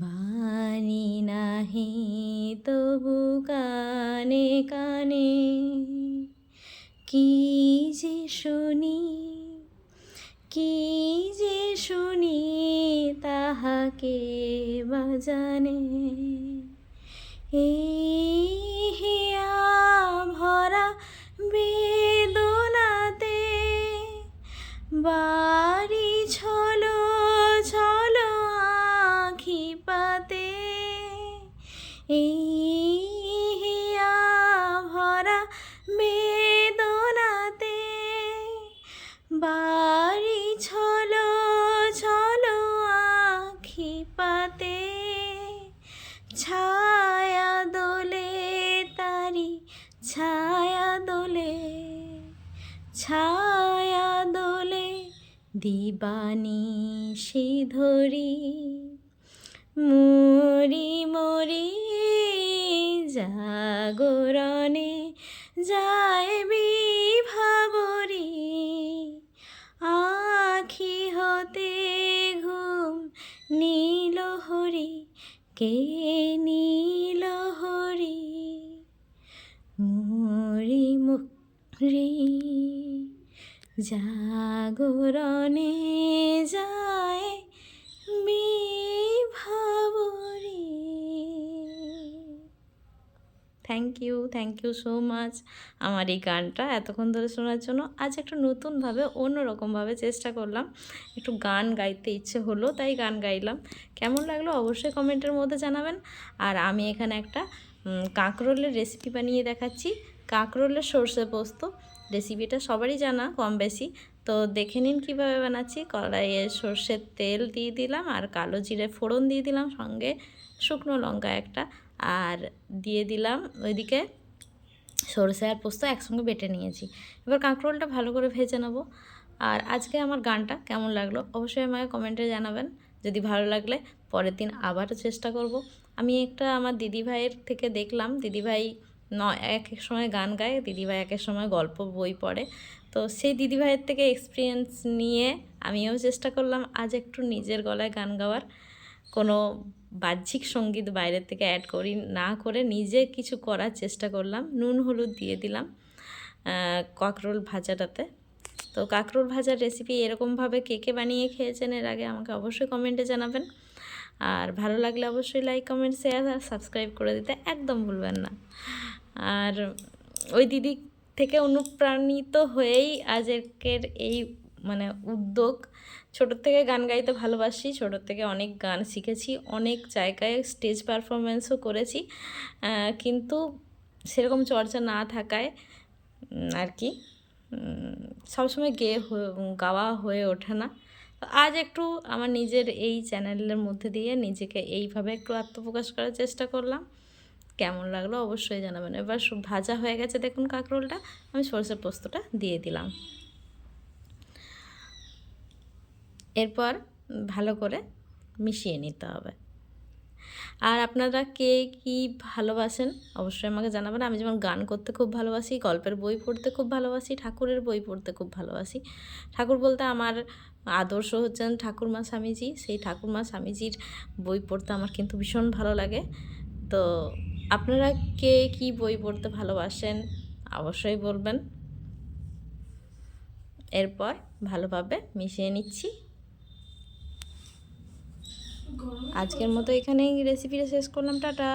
বাণী নাহি তবু কানে কানে কি যে শুনি, কি যে শুনি তাহাকে বা জানে। এই হিয়া ভরা বেদনাতে বাড়ি ছলো ছলো আখি পাতে। এই হিয়া ভরা বেদনাতে বাড়ি ছলো ছলো আখি পাতে। ছায়া দোলে তারি ছায়া দোলে, ছায়া দোলে দিবানিশি ধরি। মরি মরি জাগরণে যায় বিভাবরী। আখি হতে ঘুম নীল হরি, কে নীল হরি। মরি মরি জাগরণে যায় বিভাবরী। থ্যাংক ইউ সো মাচ আমার এই গানটা এতক্ষণ ধরে শোনার জন্য। আজ একটু নতুনভাবে অন্যরকমভাবে চেষ্টা করলাম, একটু গান গাইতে ইচ্ছে হলো তাই গান গাইলাম। কেমন লাগলো অবশ্যই কমেন্টের মধ্যে জানাবেন। আর আমি এখানে একটা কাঁকরোলের রেসিপি বানিয়ে দেখাচ্ছি, কাঁকরোলের সর্ষে পোস্ত। রেসিপিটা সবারই জানা কম বেশি, তো দেখে নিন কীভাবে বানাচ্ছি। কড়াইয়ে সর্ষের তেল দিয়ে দিলাম আর কালো জিরে ফোড়ন দিয়ে দিলাম, সঙ্গে শুকনো লঙ্কা একটা, আর দিয়ে দিলাম ওইদিকে সরষে আর পোস্ত একসঙ্গে বেটে নিয়েছি। এবার কাঁকরোলটা ভালো করে ভেজে নেব। আর আজকে আমার গানটা কেমন লাগলো অবশ্যই আমাকে কমেন্টে জানাবেন। যদি ভালো লাগলে পরের দিন আবারও চেষ্টা করব। আমি একটা আমার দিদিভাইয়ের থেকে দেখলাম, দিদিভাই এক এক সময় গান গায়, দিদিভাই এক এক সময় গল্প বই পড়ে, তো সেই দিদিভাইয়ের থেকে এক্সপিরিয়েন্স নিয়ে আমিও চেষ্টা করলাম আজ একটু নিজের গলায় গান গাওয়ার। কোনো বাহ্যিক সঙ্গীত বাইরের থেকে অ্যাড করি না করে নিজে কিছু করার চেষ্টা করলাম। নুন হলুদ দিয়ে দিলাম কাঁকরোল ভাজাটাতে। তো কাঁকরোল ভাজার রেসিপি এরকমভাবে কে কে বানিয়ে খেয়েছেন এর আগে আমাকে অবশ্যই কমেন্টে জানাবেন। আর ভালো লাগলে অবশ্যই লাইক কমেন্ট শেয়ার আর সাবস্ক্রাইব করে দিতে একদম ভুলবেন না। আর ওই দিদি থেকে অনুপ্রাণিত হয়েই আজকের এই উদ্যোগ। ছোটোর থেকে গান গাইতে ভালোবাসি, ছোটোর থেকে অনেক গান শিখেছি, অনেক জায়গায় স্টেজ পারফরমেন্সও করেছি, কিন্তু সেরকম চর্চা না থাকায় আর কি সবসময় গাওয়া হয়ে ওঠে না। তো আজ একটু আমার নিজের এই চ্যানেলের মধ্যে দিয়ে নিজেকে এইভাবে একটু আত্মপ্রকাশ করার চেষ্টা করলাম। কেমন লাগলো অবশ্যই জানাবেন। এবার ভাজা হয়ে গেছে দেখুন কাঁকরোলটা, আমি সরষে পোস্তটা দিয়ে দিলাম। এরপর ভালো করে মিশিয়ে নিতে হবে। আর আপনারা কে কী ভালোবাসেন অবশ্যই আমাকে জানাবেন। আমি যেমন গান করতে খুব ভালোবাসি, গল্পের বই পড়তে খুব ভালোবাসি, ঠাকুরের বই পড়তে খুব ভালোবাসি। ঠাকুর বলতে আমার আদর্শ হচ্ছেন ঠাকুরমা স্বামীজি। সেই ঠাকুরমা স্বামীজির বই পড়তে আমার কিন্তু ভীষণ ভালো লাগে। তো আপনারা কে কী বই পড়তে ভালোবাসেন অবশ্যই বলবেন। এরপর ভালোভাবে মিশিয়ে নিচ্ছি। আজকের মতো এখানেই রেসিপিটা শেষ করলাম, টাটা।